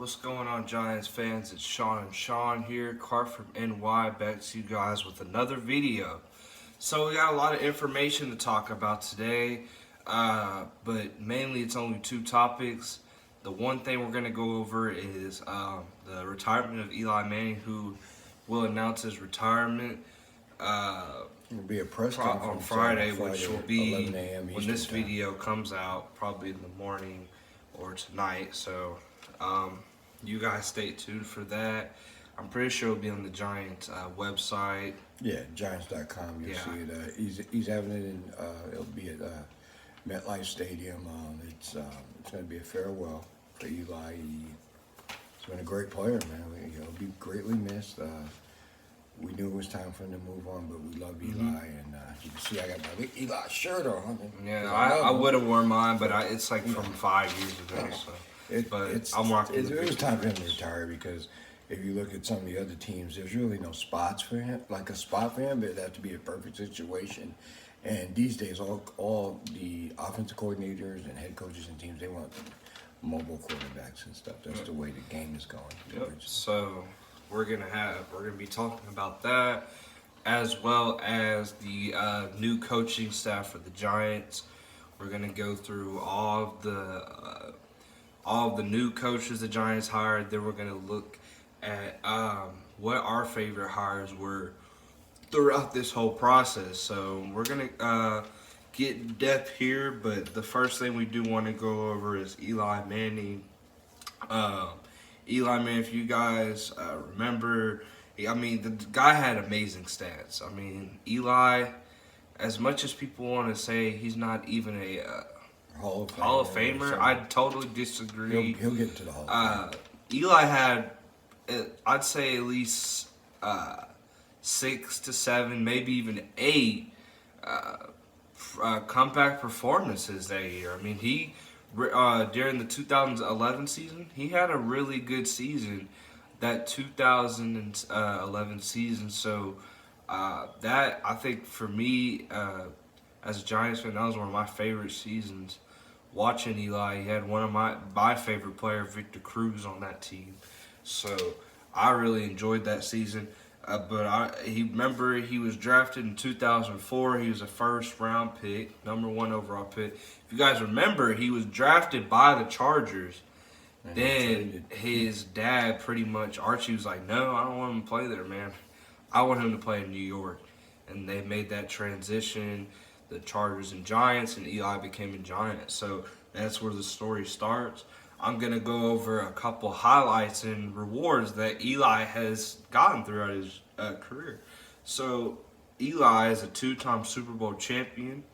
What's going on, Giants fans? It's Sean and Sean here, Car from NY, back to you guys with another video. So we got a lot of information to talk about today, but mainly it's only two topics. The one thing we're going to go over is the retirement of Eli Manning, who will announce his retirement It'll be a press on conference Friday, which will be 11 a.m. when Eastern this time. video comes out, probably in the morning or tonight. So you guys stay tuned for that. I'm pretty sure it'll be on the Giants website. Yeah, Giants.com. You'll Yeah. see it. He's having it in. It'll be at MetLife Stadium. It's going to be a farewell for Eli. He's been a great player, man. He'll be greatly missed. We knew it was time for him to move on, but we love Eli, and you can see I got my Eli shirt on. Yeah, I would have worn mine, but it's like from 5 years ago. So. I'm rocking It was time for him to retire because if you look at some of the other teams, there's really no spots for him. Like a spot for him, but it'd have to be a perfect situation. And these days, all the offensive coordinators and head coaches and teams, they want mobile quarterbacks and stuff. That's the way the game is going. Yep. So we're gonna be talking about that, as well as the new coaching staff for the Giants. We're gonna go through all of the new coaches the Giants hired. Then we're gonna look at what our favorite hires were throughout this whole process. So we're gonna get in depth here, but the first thing we do want to go over is Eli Manning. Eli Manning, if you guys remember, I mean, the guy had amazing stats. I mean, Eli, as much as people want to say he's not even a Hall of Famer, I totally disagree. He'll get to the Hall of Fame. Eli had, I'd say, at least 6 to 7, maybe even 8 comeback performances that year. I mean, he during the 2011 season, he had a really good season. That 2011 season, so that, I think, for me as a Giants fan, that was one of my favorite seasons. Watching Eli, he had one of my favorite player, Victor Cruz, on that team. So I really enjoyed that season. Remember he was drafted in 2004. He was a first-round pick, number 1 overall pick. If you guys remember, he was drafted by the Chargers. And then his dad, pretty much, Archie, was like, "No, I don't want him to play there, man. I want him to play in New York." And they made that transition, the Chargers and Giants, and Eli became a Giant. So that's where the story starts. I'm going to go over a couple highlights and rewards that Eli has gotten throughout his career. So Eli is a 2-time Super Bowl champion.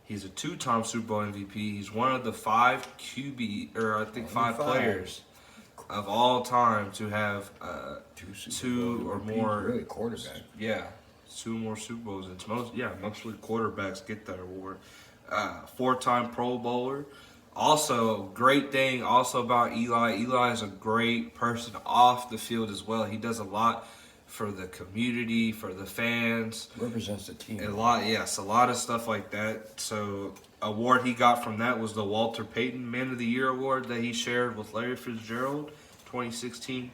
He's a 2-time Super Bowl MVP. He's one of the 5 5 players of all time to have two or more. Really, quarterback. Yeah, 2 more Super Bowls. It's mostly quarterbacks get that award. 4-time Pro Bowler. Also, great thing also about Eli. Eli is a great person off the field as well. He does a lot for the community, for the fans. Represents the team. A lot of stuff like that. So, award he got from that was the Walter Payton Man of the Year award that he shared with Larry Fitzgerald, 2016.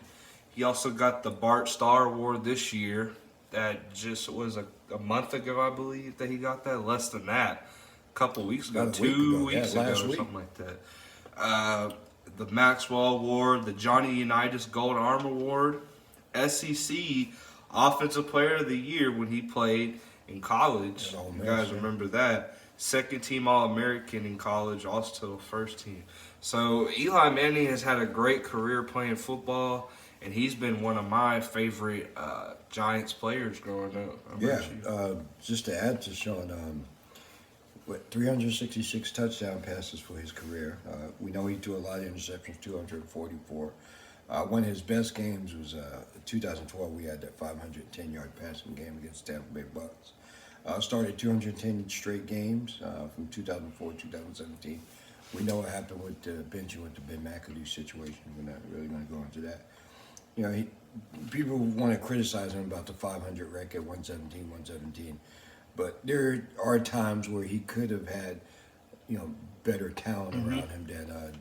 He also got the Bart Starr award this year. That just was a month ago, I believe, that he got that. Less than that. A couple weeks ago, 2 weeks ago, or something like that. The Maxwell Award, the Johnny Unitas Gold Arm Award, SEC Offensive Player of the Year when he played in college. You guys remember that? Second team All-American in college, also first team. So Eli Manning has had a great career playing football, and he's been one of my favorite Giants players growing up. Just to add to Sean, 366 touchdown passes for his career. We know he threw a lot of interceptions, 244. One of his best games was 2012. We had that 510-yard passing game against Tampa Bay Bucks. Started 210 straight games from 2004 to 2017. We know what happened with the benching with the Ben McAdoo situation. We're not really going to go into that. You know, people want to criticize him about the 500 record, 117. But there are times where he could have had, better talent around him that,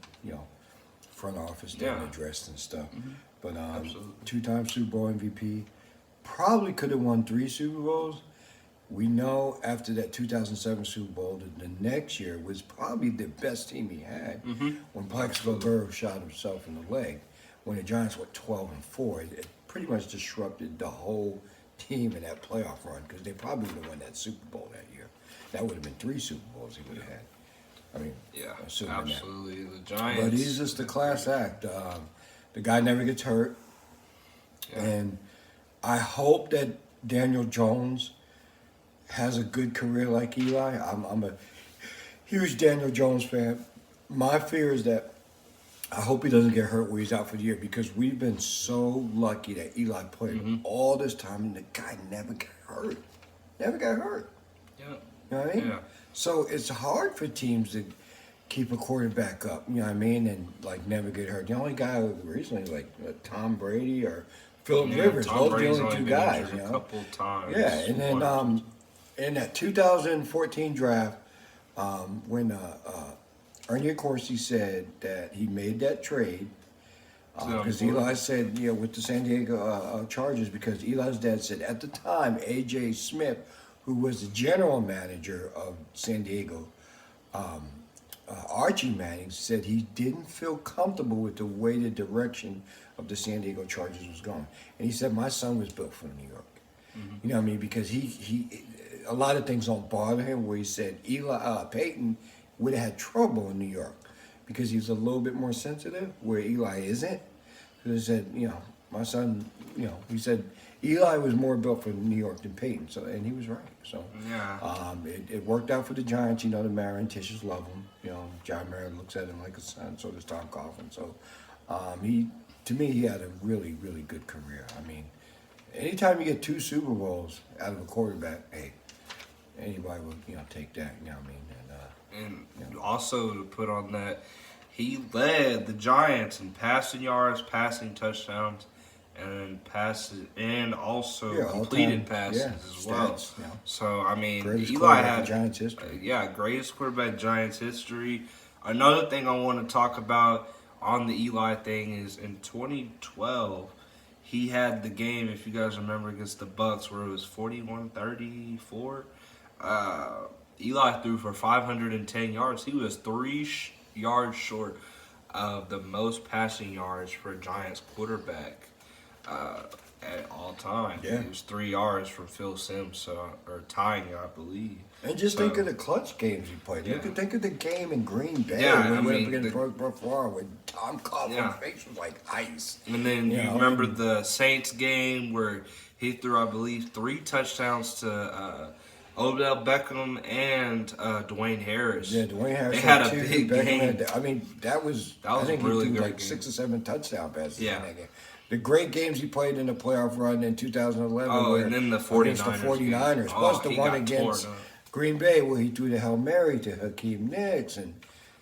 front office down addressed and stuff. But Absolutely. 2-time Super Bowl MVP, probably could have won 3 Super Bowls. We know after that 2007 Super Bowl that the next year was probably the best team he had when Plaxico Burress shot himself in the leg. When the Giants went 12-4, it pretty much disrupted the whole team in that playoff run because they probably would have won that Super Bowl that year. That would have been 3 Super Bowls he would have had. I mean, absolutely. The Giants. But he's just a class act. The guy never gets hurt. And I hope that Daniel Jones has a good career like Eli. I'm a huge Daniel Jones fan. My fear is that I hope he doesn't get hurt when he's out for the year because we've been so lucky that Eli played all this time and the guy never got hurt. Never got hurt. Yeah. You know what I mean? Yeah. So it's hard for teams to keep a quarterback up, you know what I mean, and like never get hurt. The only guy recently, like Tom Brady or Philip Rivers, those are the only 2 guys, you know. A couple times. Yeah, and then in that 2014 draft, when Ernie Accorsi said that he made that trade because Eli said, with the San Diego Chargers, because Eli's dad said at the time, A.J. Smith, who was the general manager of San Diego, Archie Manning, said he didn't feel comfortable with the way the direction of the San Diego Chargers was going. And he said, my son was built for New York. You know what I mean? Because he a lot of things don't bother him, where he said Peyton would have had trouble in New York because he was a little bit more sensitive, where Eli isn't. So he said, my son, he said Eli was more built for New York than Peyton. So, and he was right. So it worked out for the Giants. The Marantishers love him. John Mara looks at him like a son. So does Tom Coughlin. So to me, he had a really, really good career. I mean, anytime you get 2 Super Bowls out of a quarterback, hey, anybody would take that. You know what I mean? And also to put on that, he led the Giants in passing yards, passing touchdowns, and also completed passes as well. Stats, So I mean, greatest Eli had Giants history. Greatest quarterback in Giants history. Another thing I want to talk about on the Eli thing is in 2012, he had the game, if you guys remember, against the Bucks where it was 41-34. Eli threw for 510 yards. He was 3 yards short of the most passing yards for a Giants quarterback at all time. Yeah. It was 3 yards from Phil Simms, or tying it, I believe. And just think of the clutch games he played. Yeah. Think of the game in Green Bay Yeah, when he went I up mean, against Brett Favre when Tom Coughlin's face was like ice. And then you remember the Saints game where he threw, I believe, 3 touchdowns to Odell Beckham and Dwayne Harris. Yeah, Dwayne Harris. They had a big game. I mean, that was I think really he threw great like game. 6 or 7 touchdown passes in Yeah. that game. The great games he played in the playoff run in 2011. Oh, and then the 49ers. Against the 49ers. Plus the one against Green Bay where he threw the Hail Mary to Hakeem Nicks and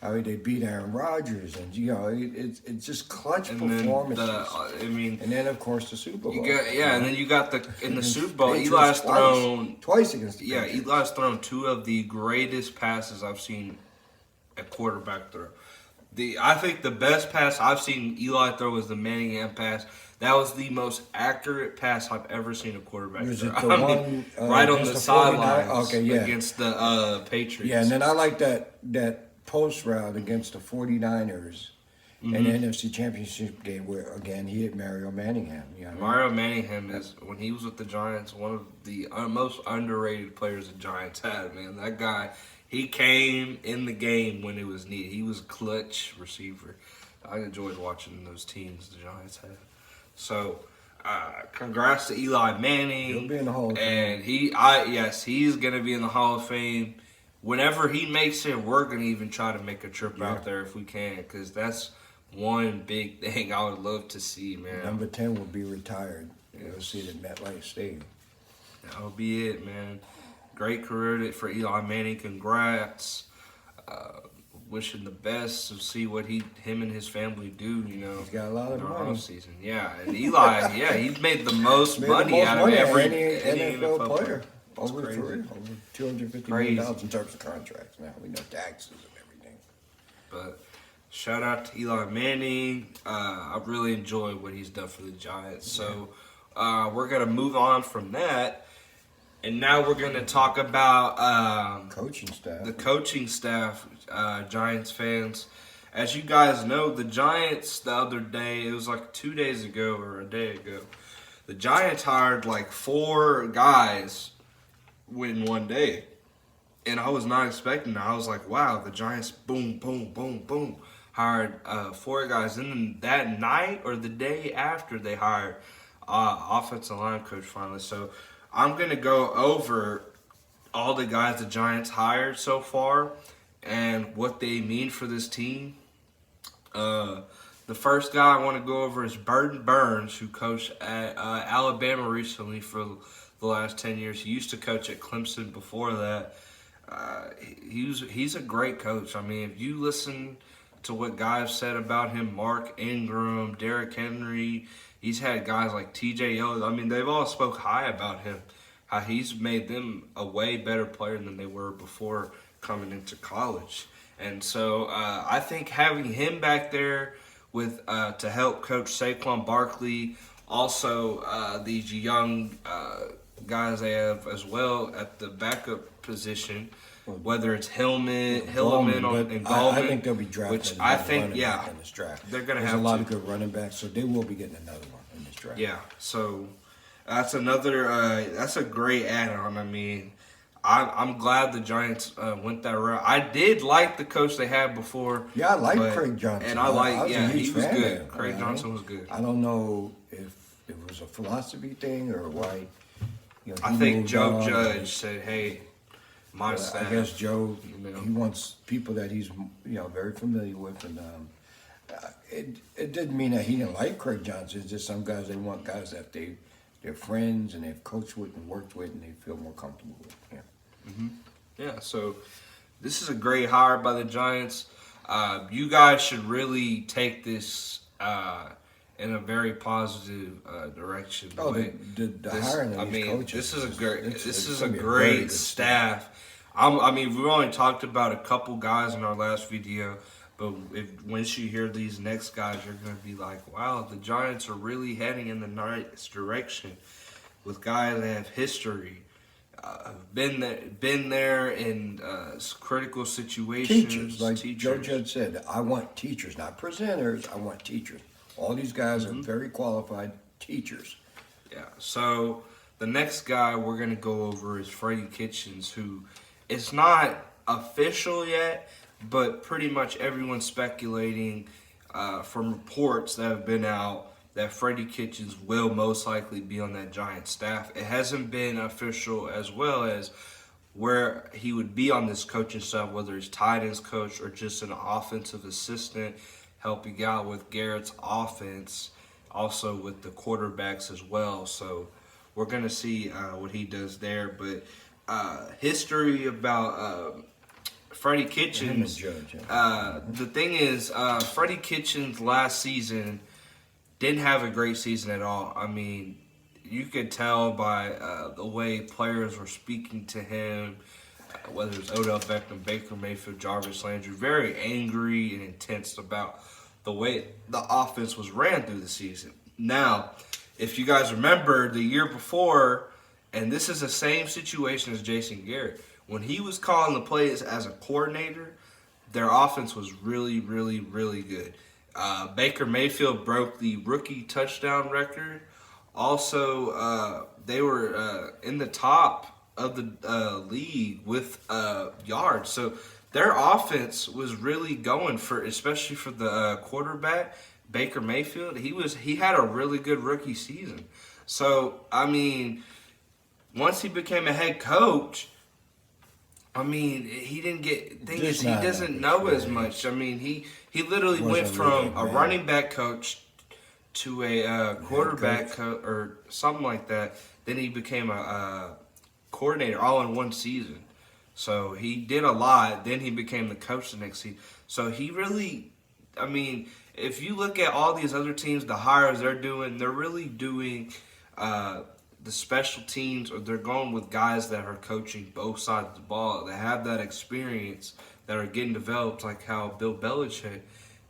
how they beat Aaron Rodgers. And, it's just clutch performances. And then, of course, the Super Bowl. And then you got in the Super Bowl, Patriots Eli's thrown twice against the Patriots. Eli's thrown 2 of the greatest passes I've seen a quarterback throw. I think the best pass I've seen Eli throw was the Manningham pass. That was the most accurate pass I've ever seen a quarterback throw. Right on the sidelines against the Patriots. Yeah, and then I like that post route against the 49ers in the NFC Championship game where, again, he hit Mario Manningham. Mario Manningham is, when he was with the Giants, one of the most underrated players the Giants had, man. That guy, he came in the game when it was needed. He was a clutch receiver. I enjoyed watching those teams the Giants had. So, congrats to Eli Manning. He'll be in the Hall of Fame. And he's going to be in the Hall of Fame. Whenever he makes it, we're going to even try to make a trip out there if we can, because that's one big thing I would love to see, man. Number 10 will be retired. You'll see it at MetLife Stadium. That'll be it, man. Great career for Eli Manning. Congrats. Wishing the best to see what him and his family do, He's got a lot of money. Season. Yeah, and Eli, he's made the most money out of every NFL player. Over crazy. over $250 million in terms of contracts. Now we know taxes and everything. But Shout out to Eli Manning. I really enjoy what he's done for the Giants. So we're gonna move on from that, and now we're gonna talk about Coaching staff. the coaching staff. Giants fans, as you guys know, the Giants the other day, it was like 2 days ago or a day ago, the Giants hired like 4 guys in one day. And I was not expecting that. I was like, wow, the Giants, boom, boom, boom, boom, hired 4 guys. And then that night or the day after, they hired offensive line coach finally. So I'm going to go over all the guys the Giants hired so far and what they mean for this team. The first guy I want to go over is Burton Burns, who coached at Alabama recently for the last 10 years. He used to coach at Clemson before that. He's a great coach. I mean, if you listen to what guys said about him, Mark Ingram, Derrick Henry, he's had guys like T.J. Elliott. I mean, they've all spoke high about him. How he's made them a way better player than they were before coming into college. And so I think having him back there with to help coach Saquon Barkley, also these young guys they have as well at the backup position, whether it's Hillman and Gallman, I think they'll be drafting. which I think, yeah, in this draft. they're going to There's have a lot to. of good running backs, so they will be getting another one in this draft. Yeah, so that's another. That's a great add-on. I mean, I'm glad the Giants went that route. I did like the coach they had before. Yeah, I like Craig Johnson. And I like, was a yeah, huge he was fan of good. him. Craig Johnson was good. I don't know if it was a philosophy thing or why. I he think moved Joe on. Judge said, "Hey, my Well, staff." I guess Joe, You know. he wants people that he's very familiar with, and it didn't mean that he didn't like Craig Johnson. It's just some guys, they want guys that they're friends and they've coached with and worked with, and they feel more comfortable with. Yeah. Yeah, so this is a great hire by the Giants. You guys should really take this in a very positive direction. Oh, way. the hiring of these coaches. This is a great. it's This is a gonna be a very great good staff. I mean, we only talked about a couple guys in our last video, but once you hear these next guys, you're going to be like, wow, the Giants are really heading in the right direction with guys that have history. Been there in critical situations. Teachers, like Joe Judge said, I want teachers, not presenters. I want teachers. All these guys are very qualified teachers. Yeah. So the next guy we're gonna go over is Freddie Kitchens, who it's not official yet, but pretty much everyone's speculating from reports that have been out that Freddie Kitchens will most likely be on that Giants staff. It hasn't been official, as well as where he would be on this coaching staff, whether he's tight ends coach or just an offensive assistant, helping out with Garrett's offense, also with the quarterbacks as well. So we're going to see what he does there. But history about Freddie Kitchens, the thing is, Freddie Kitchens last season didn't have a great season at all. I mean, you could tell by the way players were speaking to him, whether it's Odell Beckham, Baker Mayfield, Jarvis Landry, very angry and intense about the way the offense was ran through the season. Now, if you guys remember the year before, and this is the same situation as Jason Garrett, when he was calling the plays as a coordinator, their offense was really, really, really good. Baker Mayfield broke the rookie touchdown record. Also, they were in the top of the league with yards. So their offense was really going for, especially for the quarterback, Baker Mayfield. He had a really good rookie season. So, I mean, once he became a head coach, I mean, he didn't get things. He doesn't know as much. I mean, he literally went from a running back coach to a quarterback coach or something like that. Then he became a coordinator all in one season. So he did a lot. Then he became the coach the next season. So he really, I mean, if you look at all these other teams, the hires they're really doing the special teams, or they're going with guys that are coaching both sides of the ball, that have that experience, that are getting developed, like how Bill Belichick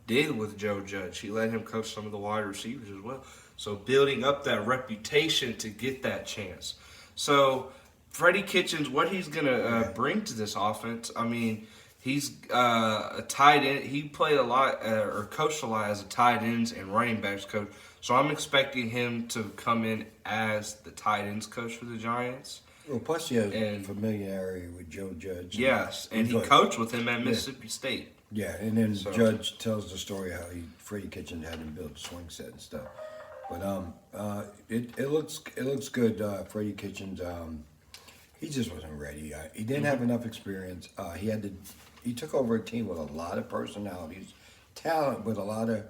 did with Joe Judge. He let him coach some of the wide receivers as well. So building up that reputation to get that chance. So Freddie Kitchens, what he's gonna bring to this offense? I mean, he's a tight end. He played a lot or coached a lot as a tight ends and running backs coach. So I'm expecting him to come in as the tight ends coach for the Giants. Well, plus he has familiarity with Joe Judge. Yes, and he coached with him at Mississippi State. Yeah, and then Judge tells the story how Freddie Kitchens had him build a swing set and stuff. But it looks good. Freddie Kitchens, he just wasn't ready. He didn't have enough experience. He took over a team with a lot of personalities, talent, but a lot of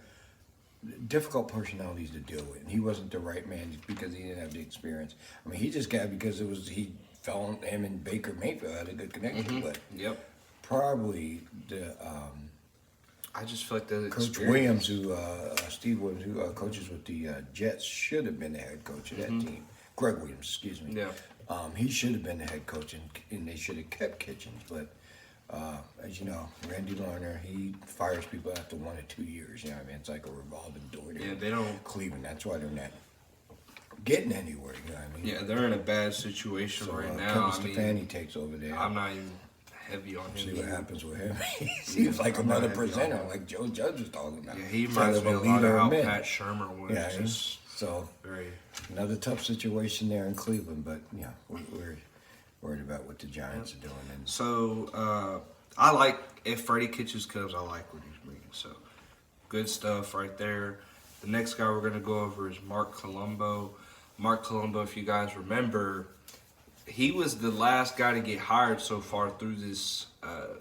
difficult personalities to deal with. And he wasn't the right man because he didn't have the experience. I mean, he just got because he fell on him and Baker Mayfield had a good connection. But probably the I just feel like the Coach Williams, Steve Williams, who coaches with the Jets, should have been the head coach of that team. Greg Williams, excuse me. Yeah. He should have been the head coach, and they should have kept Kitchens. But as you know, Randy Lerner, he fires people after 1 or 2 years. You know what I mean? It's like a revolving door there. Yeah, they don't. Cleveland, that's why they're not getting anywhere. You know what I mean? Yeah, they're in a bad situation right now. Kevin Stefanski takes over there. I'm not even heavy on him. See what happens with him. He seems like another presenter, like Joe Judge was talking about. Yeah, he reminds me a lot of how Pat Shermer was. Yeah, so very another tough situation there in Cleveland, but yeah, we're worried about what the Giants are doing. And so I like if Freddie Kitchens comes, I like what he's bringing. So good stuff right there. The next guy we're gonna go over is Mark Colombo. Mark Colombo, if you guys remember, he was the last guy to get hired so far through this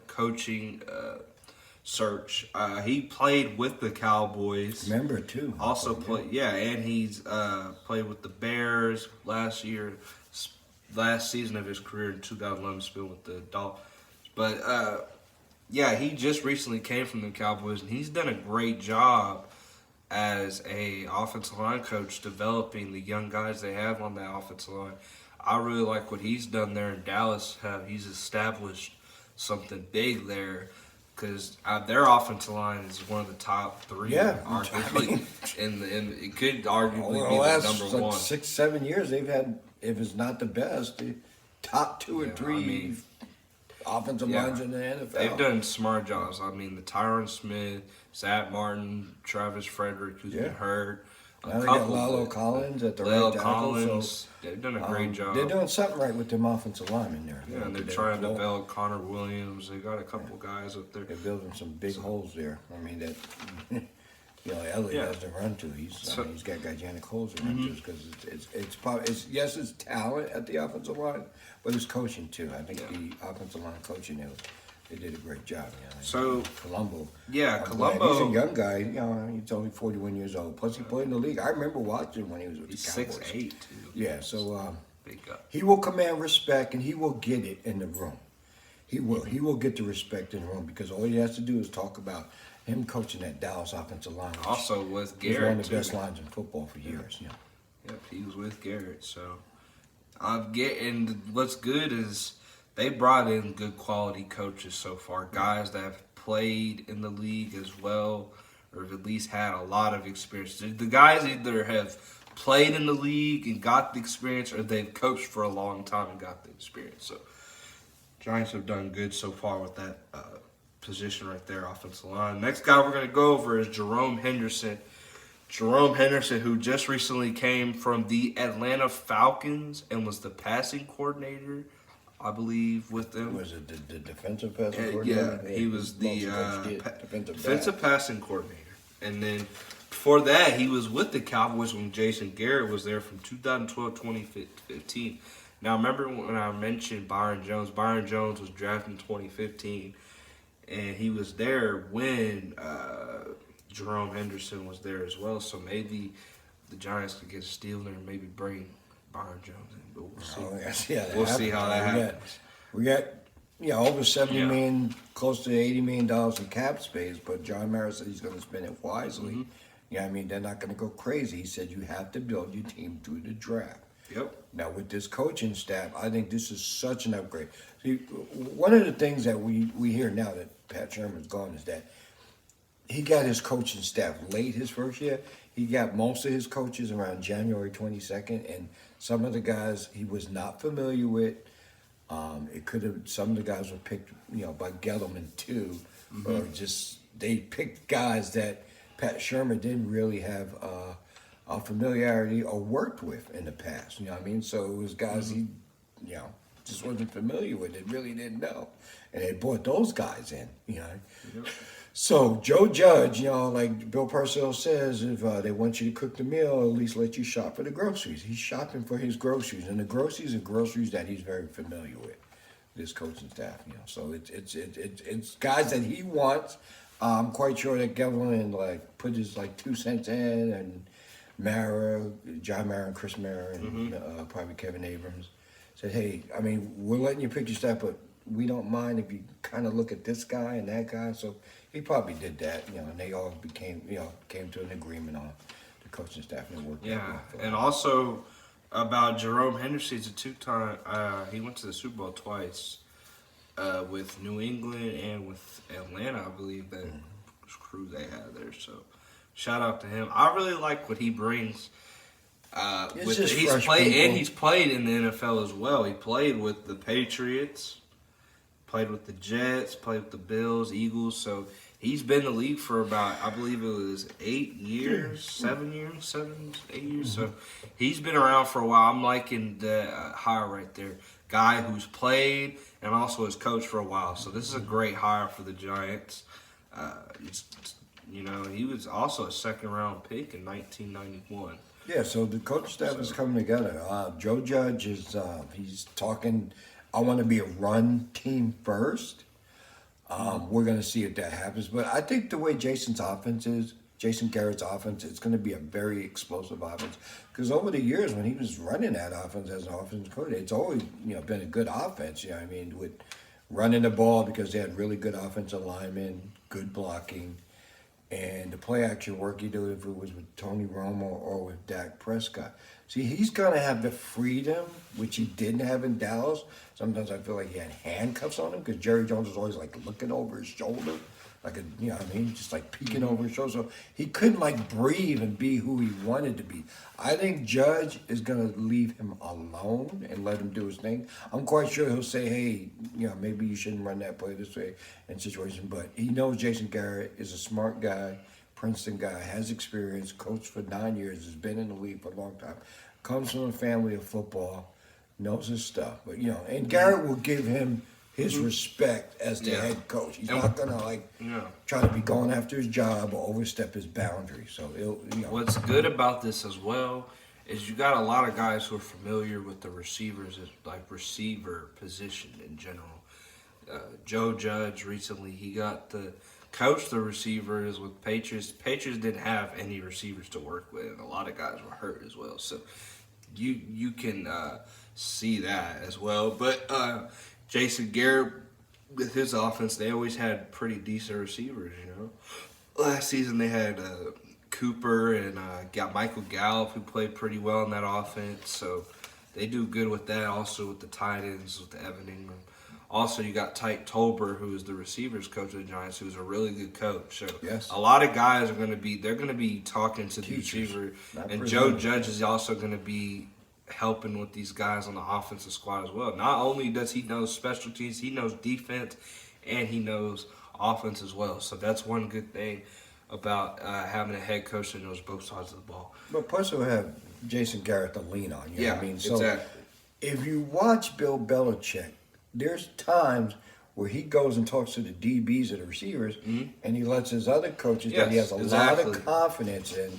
coaching search. He played with the Cowboys. Remember too. Also played, and he's played with the Bears last season of his career in 2011, spent with the Dolphins. But he just recently came from the Cowboys, and he's done a great job as a offensive line coach, developing the young guys they have on that offensive line. I really like what he's done there in Dallas. How he's established something big there, because their offensive line is one of the top three. Arguably, it could arguably be the last number one. 6-7 years, they've had, if it's not the best, the top 2 or 3 offensive lines in the NFL. They've done smart jobs. I mean, the Tyron Smith, Zach Martin, Travis Frederick, who's been hurt. Now they got Lalo Collins at the right tackle. Collins, so, they've done a great job. They're doing something right with them offensive linemen there. Yeah, and they're trying to develop Connor Williams. They got a couple guys up there. They're building some big holes there. I mean, that Elliott has to run to. He's got gigantic holes to run to because it's talent at the offensive line, but it's coaching too. I think the offensive line coaching they did a great job. So Colombo, Colombo, he's a young guy. He's only 41 years old. Plus, he played in the league. I remember watching when he was with the Cowboys. 6'8", too. Yeah, so big guy. He will command respect, and he will get it in the room. He will. He will get the respect in the room because all he has to do is talk about him coaching that Dallas offensive line. Also with Garrett, one of the best lines in football for years. Yeah. Yep, he was with Garrett. So and what's good is they brought in good quality coaches so far, guys that have played in the league as well, or have at least had a lot of experience. The guys either have played in the league and got the experience, or they've coached for a long time and got the experience. So Giants have done good so far with that position right there, offensive line. Next guy we're going to go over is Jerome Henderson. Jerome Henderson, who just recently came from the Atlanta Falcons and was the passing coordinator, I believe, with them. Was it the defensive passing coordinator? Yeah, he was the defensive passing coordinator. And then before that, he was with the Cowboys when Jason Garrett was there from 2012-2015. Now, remember when I mentioned Byron Jones? Byron Jones was drafted in 2015, and he was there when Jerome Henderson was there as well. So maybe the Giants could get a steal there and maybe bring Byron Jones in. But we'll see. We'll see how that happens. We got over $70 million, close to $80 million in cap space, but John Mara said he's going to spend it wisely. I mean, they're not going to go crazy. He said you have to build your team through the draft. Yep. Now, with this coaching staff, I think this is such an upgrade. See, one of the things that we hear now that Pat Sherman's gone is that he got his coaching staff late his first year. He got most of his coaches around January 22nd, and some of the guys he was not familiar with. It could have some of the guys were picked, by Gettleman too, or just they picked guys that Pat Shermer didn't really have a familiarity or worked with in the past. You know what I mean? So it was guys he, just wasn't familiar with. They really didn't know, and they brought those guys in. Yep. So Joe Judge, like Bill Parcells says, if they want you to cook the meal, at least let you shop for the groceries. He's shopping for his groceries, and the groceries are groceries that he's very familiar with. This coaching staff, so it's guys that he wants. I'm quite sure that Gavin put his 2 cents in, and John Mara, and Chris Mara, and probably Kevin Abrams said, "Hey, I mean, we're letting you pick your staff, but we don't mind if you kind of look at this guy and that guy." So he probably did that, and they all came to an agreement on the coaching staff, and it worked. Yeah, and also about Jerome Henderson, he's a two-time. He went to the Super Bowl twice with New England and with Atlanta, I believe, that crew they had there. So shout out to him. I really like what he brings. He's played in the NFL as well. He played with the Patriots, played with the Jets, played with the Bills, Eagles. So he's been in the league for about, I believe it was 8 years, 7 years, 8 years. So he's been around for a while. I'm liking the hire right there. Guy who's played and also has coached for a while. So this is a great hire for the Giants. He was also a second-round pick in 1991. Yeah, so the coach staff is coming together. Joe Judge is he's talking, I want to be a run team first. We're going to see if that happens. But I think the way Jason Garrett's offense, it's going to be a very explosive offense. Because over the years when he was running that offense as an offensive coordinator, it's always been a good offense. With running the ball because they had really good offensive linemen, good blocking. And the play action work he did, if it was with Tony Romo or with Dak Prescott. See, he's going to have the freedom, which he didn't have in Dallas. Sometimes I feel like he had handcuffs on him because Jerry Jones was always looking over his shoulder. Just peeking over his shoulder. So he couldn't breathe and be who he wanted to be. I think Judge is going to leave him alone and let him do his thing. I'm quite sure he'll say, hey, maybe you shouldn't run that play this way in situation. But he knows Jason Garrett is a smart guy, Princeton guy, has experience, coached for 9 years, has been in the league for a long time, comes from a family of football, knows his stuff. But, and Garrett will give him his respect as the head coach. He's not gonna try to be going after his job or overstep his boundaries. So What's good about this as well is you got a lot of guys who are familiar with the receivers, receiver position in general. Joe Judge recently he got to coach the receivers with Patriots. Patriots didn't have any receivers to work with, and a lot of guys were hurt as well. So you can see that as well, but. Jason Garrett, with his offense, they always had pretty decent receivers, Last season they had Cooper and got Michael Gallup, who played pretty well in that offense. So they do good with that. Also with the tight ends, with the Evan Ingram. Also, you got Tyke Tolbert, who is the receivers coach of the Giants, who's a really good coach. So a lot of guys are going to be talking to the receiver. And Joe Judge is also going to be helping with these guys on the offensive squad as well. Not only does he know special teams, he knows defense, and he knows offense as well. So that's one good thing about having a head coach that knows both sides of the ball. But plus we'll have Jason Garrett to lean on. You know what I mean? So exactly. If you watch Bill Belichick, there's times where he goes and talks to the DBs or the receivers, and he lets his other coaches that he has a lot of confidence in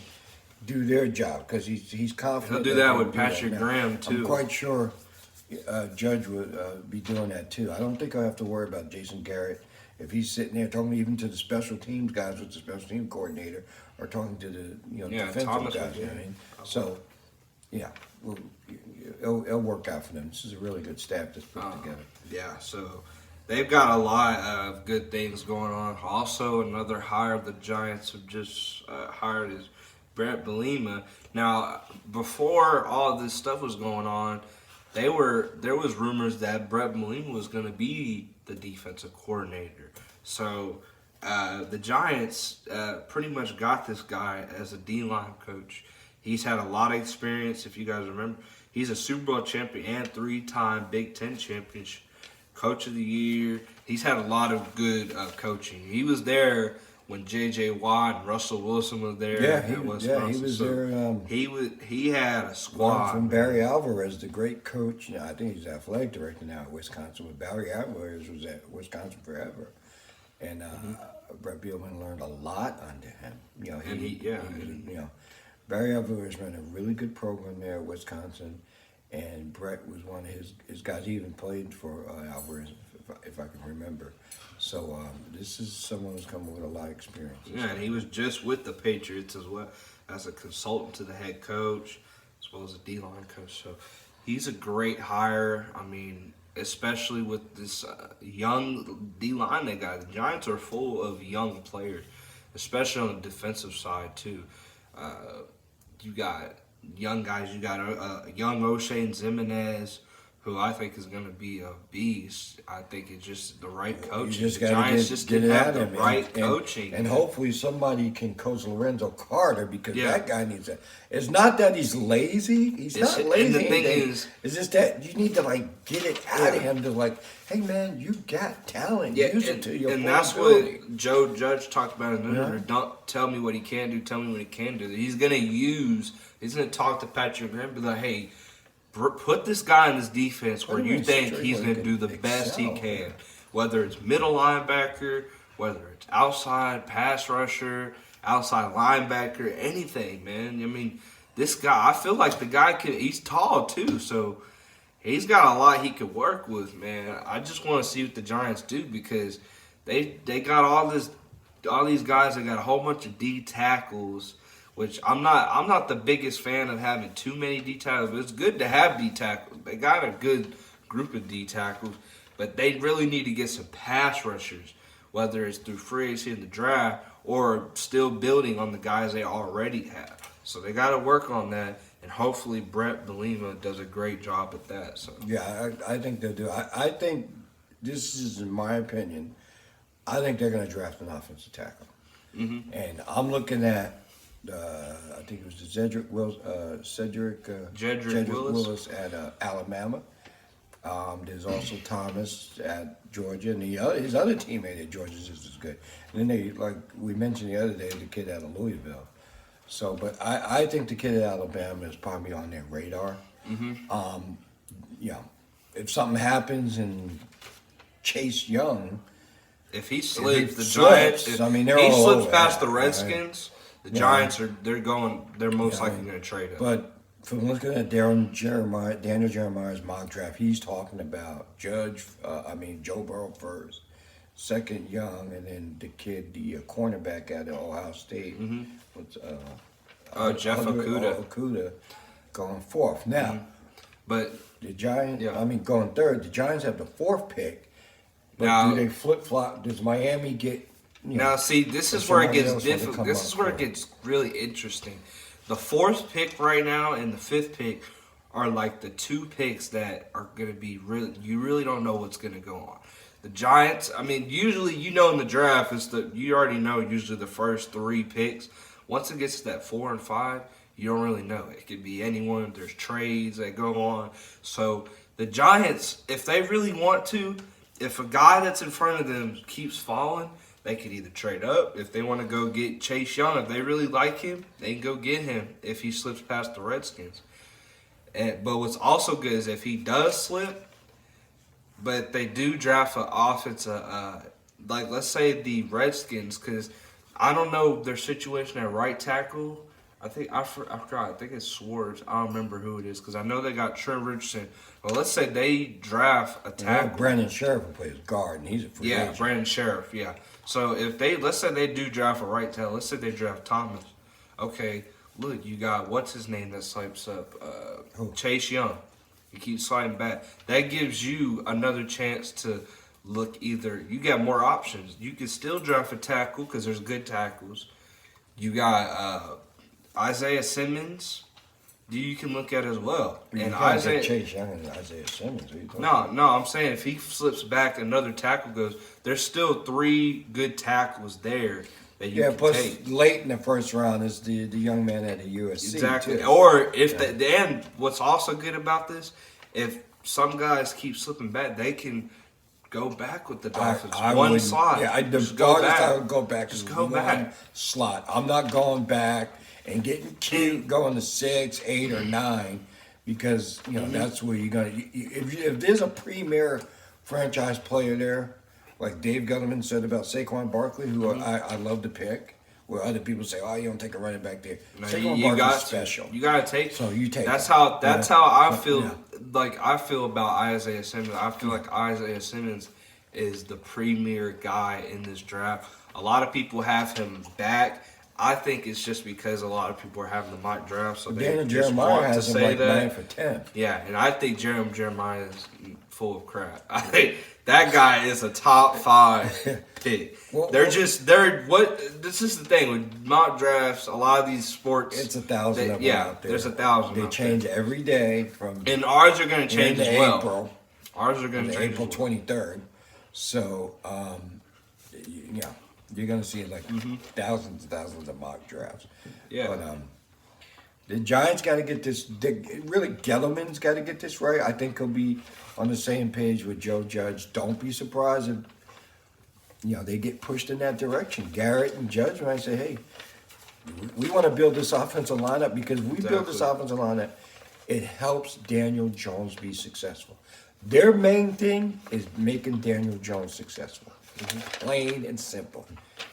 do their job because he's confident. He'll do that with Patrick Graham too. I'm quite sure Judge would be doing that too. I don't think I have to worry about Jason Garrett if he's sitting there talking even to the special teams guys with the special team coordinator or talking to the defensive Thomas guys. You know what I mean? So it'll work out for them. This is a really good staff that's put together. Yeah, so they've got a lot of good things going on. Also, another hire the Giants have just hired is Brett Bielema. Now, before all of this stuff was going on, there was rumors that Brett Bielema was going to be the defensive coordinator. So the Giants pretty much got this guy as a D-line coach. He's had a lot of experience, if you guys remember. He's a Super Bowl champion and 3-time Big Ten championship, Coach of the Year. He's had a lot of good coaching. He was there when J.J. Watt and Russell Wilson was there. Yeah, he at was So there. He had a squad From Barry Alvarez, the great coach. I think he's athletic director now at Wisconsin. But Barry Alvarez was at Wisconsin forever, and Brett Bielema learned a lot under him. Barry Alvarez ran a really good program there at Wisconsin, and Brett was one of his guys. He even played for Alvarez, if I can remember. So this is someone who's coming with a lot of experience. Yeah, and he was just with the Patriots as well as a consultant to the head coach, as well as a D-line coach. So he's a great hire. I mean, especially with this young D-line they got. The Giants are full of young players, especially on the defensive side too. You got young guys. You got a young O'Shane Zimenez, who I think is going to be a beast. I think it's just the right coaching. You just the Giants just didn't have the right coaching. And hopefully somebody can coach Lorenzo Carter, because that guy needs it. It's not that he's lazy. He's not lazy. And the thing is, it's just that you need to get it out of him to hey man, you got talent. Use it to your full that's ability. what Joe Judge talked about in the interview. Don't tell me what he can do. Tell me what he can do. He's going to talk to Patrick Graham, be like, hey, put this guy in this defense where you think he's going to do the best he can. Whether it's middle linebacker, whether it's outside pass rusher, outside linebacker, anything, man. I mean, this guy, I feel like the guy he's tall too, so he's got a lot he could work with, man. I just want to see what the Giants do, because they got all these guys that got a whole bunch of D tackles, which I'm not the biggest fan of having too many D tackles, but it's good to have D tackles. They got a good group of D tackles, but they really need to get some pass rushers, whether it's through free agency in the draft or still building on the guys they already have. So they got to work on that, and hopefully Brett Bielema does a great job at that. So yeah, I think they'll do. I think this is, in my opinion, I think they're going to draft an offensive tackle, and I'm looking at. I think it was Jedrick Willis at Alabama. There's also Thomas at Georgia, and his other teammate at Georgia is just as good. And then like we mentioned the other day, the kid out of Louisville. So, but I think the kid at Alabama is probably on their radar. If something happens and Chase Young, if he slips, the Giants. Giants. They're he all slips over past that, the Redskins. Right? The Giants they're most likely going to trade him. But from looking at Daniel Jeremiah's mock draft, he's talking about Joe Burrow first, second Young, and then the cornerback out of Ohio State, Jeff Okudah going fourth. Now, but the Giants, going third. The Giants have the fourth pick. But now, do they flip flop? Does Miami get? Now, see, this is where it gets difficult. This is where it gets really interesting. The fourth pick right now and the fifth pick are like the two picks that are going to be you really don't know what's going to go on. The Giants, I mean, usually, in the draft, you already know usually the first three picks. Once it gets to that 4 and 5, you don't really know. It could be anyone. There's trades that go on. So the Giants, if they really want to, if a guy that's in front of them keeps falling, they could either trade up. If they want to go get Chase Young, if they really like him, they can go get him if he slips past the Redskins. But what's also good is if he does slip, but they do draft an offensive, let's say the Redskins, because I don't know their situation at right tackle. I forgot. I think it's Swartz. I don't remember who it is, because I know they got Trent Richardson. But let's say they draft a tackle. Brandon Sheriff will play his guard, and he's a free agent. Yeah, Brandon Sheriff. Yeah. So let's say they do draft a right tackle. Let's say they draft Thomas. Okay, look, you got what's his name that swipes up? Chase Young. You keep sliding back. That gives you another chance to look either. You got more options. You can still draft a tackle because there's good tackles. You got Isaiah Simmons. you can look at as well. You And can't Isaiah get Chase Young and Isaiah Simmons. What are you talking No, about? no, I'm saying if he slips back, another tackle goes. There's still 3 good tackles there that you Yeah, can plus take. late in the first round is the young man at the USC Exactly. too. Or if and what's also good about this, if some guys keep slipping back, they can go back with the Dolphins. I One wouldn't- slot. Yeah, the Just go farthest back. I would go back Just is go one back. slot. I'm not going back and getting cute, going to 6, 8, or 9, because that's where you're gonna. If there's a premier franchise player there, like Dave Gettleman said about Saquon Barkley, who I love to pick. Where other people say, "Oh, you don't take a running back there." No, Saquon you Barkley's got special. You got to take. So you take That's it. how. That's how I So, feel. yeah. Like I feel about Isaiah Simmons. I feel like Isaiah Simmons is the premier guy in this draft. A lot of people have him back. I think it's just because a lot of people are having the mock draft, so they Daniel just Jeremiah want to has him say like that. 9 for 10. Yeah, and I think Jeremiah is full of crap. I think that guy is a top 5 pick. This is the thing with mock drafts, a lot of these sports. It's 1,000 of them out there. There's 1,000. They change every day from And ours are going to change into as well. April. Ours are going to change April as well. 23rd. So, you're going to see like thousands and thousands of mock drafts. Yeah. But the Giants got to get this. Really, Gettleman's got to get this right. I think he'll be on the same page with Joe Judge. Don't be surprised if they get pushed in that direction. Garrett and Judge might say, "Hey, we want to build this offensive lineup because we build this offensive lineup. It helps Daniel Jones be successful. Their main thing is making Daniel Jones successful. Plain and simple.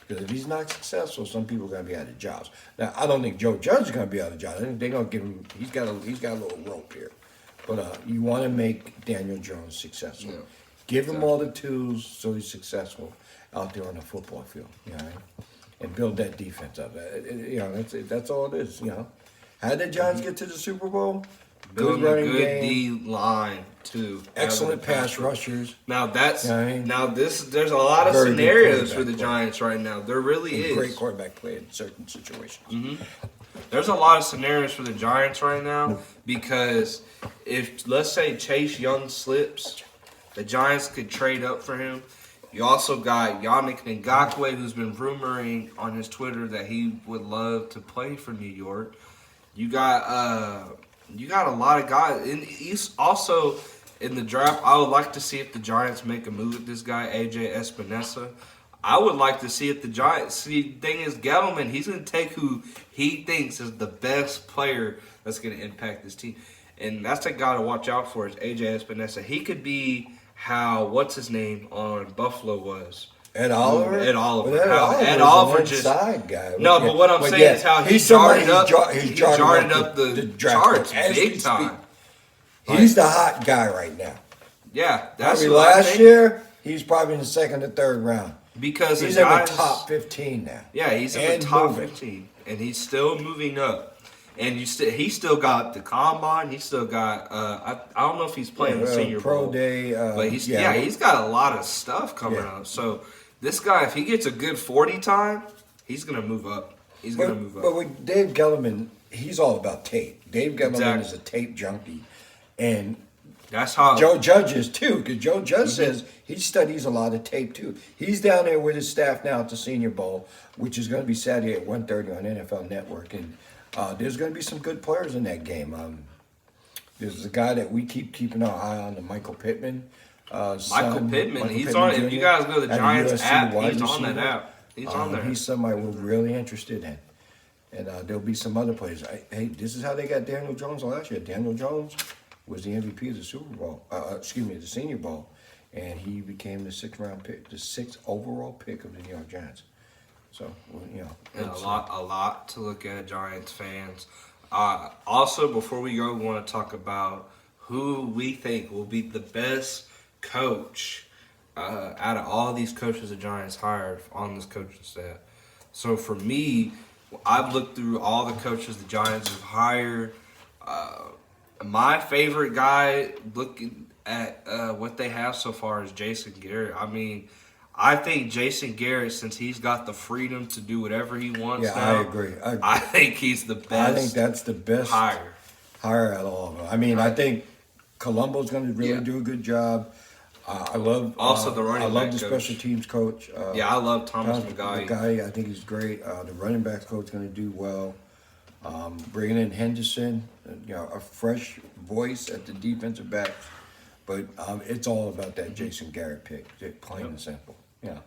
Because if he's not successful, some people are going to be out of jobs. Now, I don't think Joe Judge is going to be out of jobs. I think they're going to give him. He's got a little rope here. But you want to make Daniel Jones successful. Yeah. Give him all the tools so he's successful out there on the football field. And build that defense up. That's all it is. How did the Giants get to the Super Bowl? Building Good a running good game. D line too. Excellent pass rushers. Now that's You know what I mean? now this. There's a lot of Very good scenarios for quarterback the play. Giants right now. There really is. Great quarterback play in certain situations. There's a lot of scenarios for the Giants right now because if let's say Chase Young slips, the Giants could trade up for him. You also got Yannick Ngakoue, who's been rumoring on his Twitter that he would love to play for New York. You got a lot of guys. And he's also in the draft. I would like to see if the Giants make a move with this guy, AJ Espinosa. I would like to see if the Giants. See, the thing is, Gettleman, he's going to take who he thinks is the best player that's going to impact this team. And that's a guy to watch out for is AJ Espinosa. He could be how, what's his name on Buffalo was. Ed Oliver? Ed Oliver. Well, How Ed Ed Oliver Oliver's just. an inside guy. No, but what I'm saying is how he jarred up the draft charts as big we time. speak. He's the hot guy right now. Yeah, that's Probably what I last think. year, he's probably in the second or third round. Because He's the in the guys, top 15 now. Yeah, he's in And the top moving. 15, and he's still moving up. And he still got the combine. He still got. I don't know if he's playing the Senior Pro Bowl, Day. but he's got a lot of stuff coming Yeah. up. So this guy, if he gets a good 40 time, he's gonna move up. He's gonna move up. But with Dave Gettleman, he's all about tape. Dave Gettleman Exactly. is a tape junkie. And That's how Joe Judge is too, because Joe Judge says he studies a lot of tape too. He's down there with his staff now at the Senior Bowl, which is going to be Saturday at 1:30 on NFL Network, and there's going to be some good players in that game. There's a guy that we keeping our eye on, the Michael Pittman. Michael Pittman. He's Pittman on. Jr. If you guys go to the at Giants USC app, wide he's on that receiver. app. He's on there. He's somebody we're really interested in. And there'll be some other players. Hey, this is how they got Daniel Jones last year. Daniel Jones was the MVP of the Super Bowl. The Senior Bowl, and he became the sixth-round pick, the sixth overall pick of the New York Giants. So, And a lot to look at, Giants fans. Also, before we go, we want to talk about who we think will be the best coach out of all these coaches the Giants hired on this coaching staff. So for me, I've looked through all the coaches the Giants have hired. My favorite guy, looking at what they have so far, is Jason Garrett. I mean, I think Jason Garrett, since he's got the freedom to do whatever he wants now, I agree. I think he's the best. I think that's the best hire. hire at all. I mean, I think Colombo's going to really do a good job. I love Also the running I love back the coach. special teams coach. Yeah, I love Thomas McGuire. I think he's great. The running backs coach is going to do well. Bringing in Henderson, a fresh voice at the defensive backs. But it's all about that Jason Garrett pick, plain and simple. Yeah.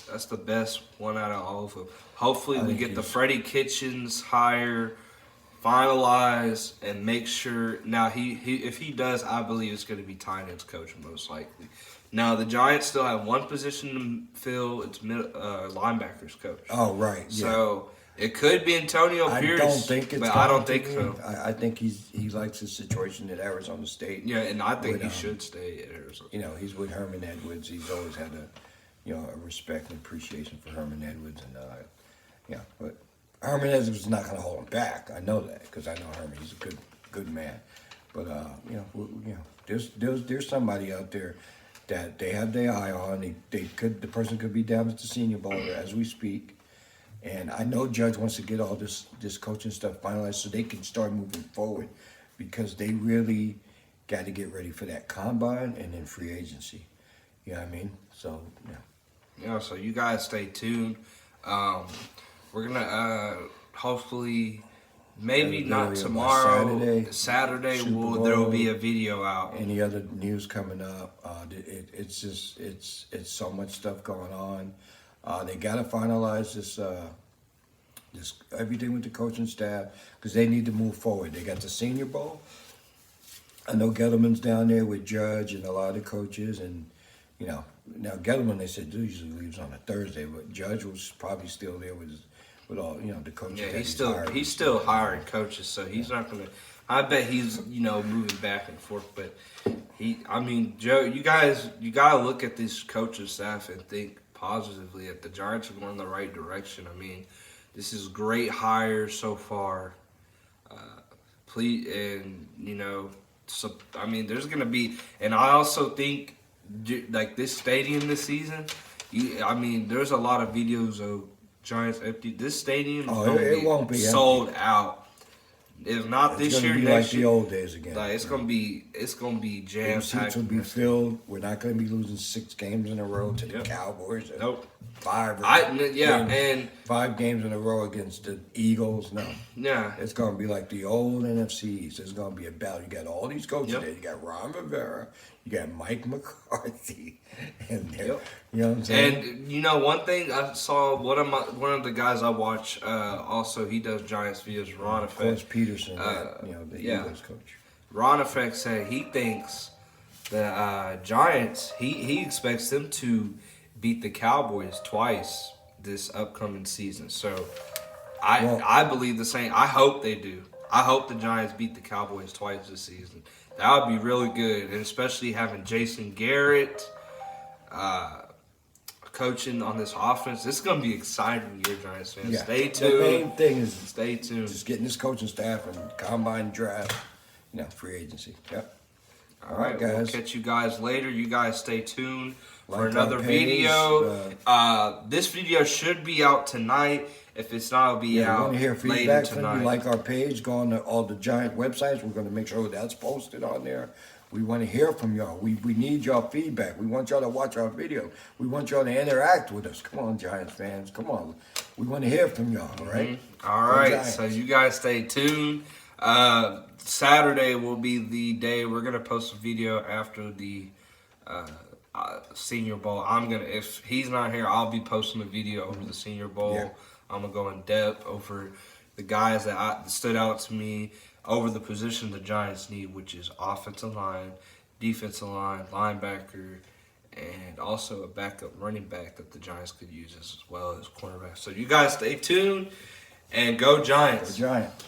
That's the best one out of all of them. Hopefully, we think get the he's- Freddie Kitchens hire finalized and make sure. Now, he if he does, I believe it's going to be tight ends coach most likely. Now, the Giants still have one position to fill. It's linebackers coach. Oh, right. Yeah. So it could be Antonio Pierce. I don't think it's. but I don't think be. so. I think he likes his situation at Arizona State. Yeah, and I think With, he should stay at Arizona. He's with Herman Edwards. He's always had a respect and appreciation for Herman Edwards, and but Herman Edwards is not going to hold him back. I know that because I know Herman. He's a good man. But there's somebody out there that they have their eye on. The person could be down at the Senior Bowl as we speak. And I know Judge wants to get all this coaching stuff finalized so they can start moving forward because they really got to get ready for that combine and then free agency. You know what I mean? So, yeah. Yeah, so you guys stay tuned. We're going to hopefully, maybe not tomorrow. Saturday there will be a video out. Any other news coming up? It's so much stuff going on. They got to finalize this everything with the coaching staff because they need to move forward. They got the Senior Bowl. I know Gettleman's down there with Judge and a lot of the coaches, and now Gettleman they said usually leaves on a Thursday, but Judge was probably still there with all the coaches. Yeah, he's still hiring coaches, so he's not gonna. I bet he's moving back and forth, but Joe, you gotta look at this coaching staff and think positively that the Giants are going in the right direction. I mean, this is great hires so far. Please, and there's gonna be, and I also think like this stadium this season. There's a lot of videos of Giants empty. This stadium it won't be sold empty. out. If not this year, be next like year, the old days again. like it's gonna be jam Seats packed. will be filled. We're not going to be losing 6 games in a row to the Cowboys. Nope. 5 games in a row against the Eagles. No. Yeah. It's going to be like the old NFC East. It's going to be a battle. You got all these coaches there. You got Ron Rivera. You got Mike McCarthy. And you know what I'm saying? And one thing I saw, one of the guys I watch, also he does Giants videos, Ron Effect. Coach Peterson, the Eagles coach. Ron Effect said he thinks the Giants, he expects them to beat the Cowboys twice this upcoming season. So I believe the same. I hope they do. I hope the Giants beat the Cowboys twice this season. That would be really good, and especially having Jason Garrett coaching on this offense. This is going to be exciting year, Giants fans. Yeah. Stay tuned. The main thing is stay tuned. Just getting this coaching staff and combine draft, free agency. Yep. All right, guys. We'll catch you guys later. You guys stay tuned for Like another our page, video. This video should be out tonight. If it's not, it'll be we out want to hear later feedback from tonight. you. Like our page, go on to all the Giant websites. We're going to make sure that's posted on there. We want to hear from y'all. We need y'all feedback. We want y'all to watch our video. We want y'all to interact with us. Come on, Giants fans. Come on. We want to hear from y'all, all right? All right, so you guys stay tuned. Saturday will be the day we're going to post a video after the Senior Bowl. If he's not here, I'll be posting a video over the Senior Bowl. Yeah. I'm going to go in depth over the guys that stood out to me, over the position the Giants need, which is offensive line, defensive line, linebacker, and also a backup running back that the Giants could use as well as cornerback. So you guys stay tuned and go Giants. Go Giants.